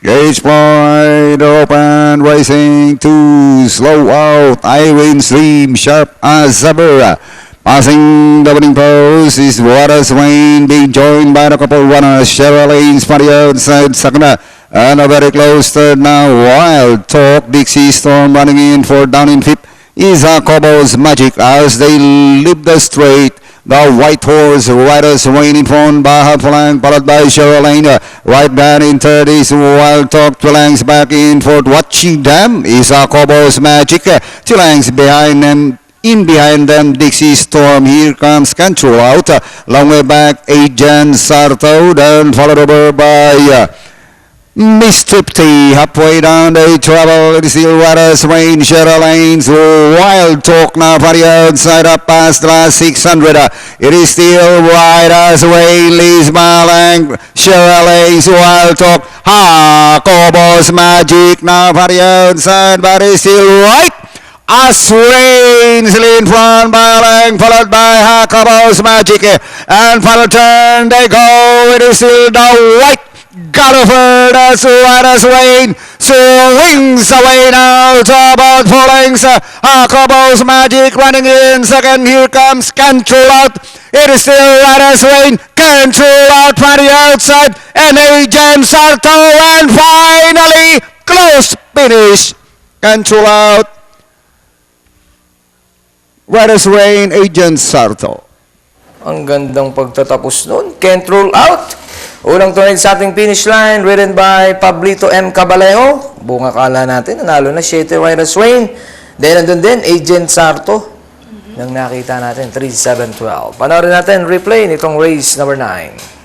Gauge point open, racing to slow out. Irene Stream, sharp as ever. Passing the winning post is Waters Wayne, being joined by the couple runners. Cheryl Lanes, Mario outside second. And a very close third now. Wild Talk, Dixie Storm running in for down in fifth. Is Cobo's Magic as they leave the straight. The white horse riders Wayne in front, Baha flank, followed by Cheryl Lane. Right back in third is Wild Talk. Two lengths back in fourth. Watching them is Cobo's Magic. Two lengths behind them. In behind them, Dixie Storm. Here comes Control Out. Long way back, Agent Sarto. Then followed over by Miss Tripty. Halfway down they travel. It is still Waters Wayne, Cheryl Lanes. Wild Talk now for the outside up past the last 600. It is still Waters Wayne, Liz Malang, Cheryl Lanes, Wild Talk. Cobo's Magic now for the outside, but it's still right. As Rains in front by Lang, followed by Cobo's Magic. And final turn they go. It is still the white Galliford as Waters Wayne swings away now to about 4 lengths. Cobo's Magic running in second. Here comes Control Out. It is still Waters Wayne. Control Out from the outside. And Agent Sarto. And finally, close finish. Control Out. Waters Wayne, Agent Sarto. Ang gandang pagtatapos nun. Control Out. Unang tunay sa ating finish line, ridden by Pablito M. Cabalejo. Buong akala natin, nanalo na 7 Waters Wayne. Then, nandun din, Agent Sarto. Nang nakita natin, 3-7-12. Panoorin natin, replay nitong race number 9.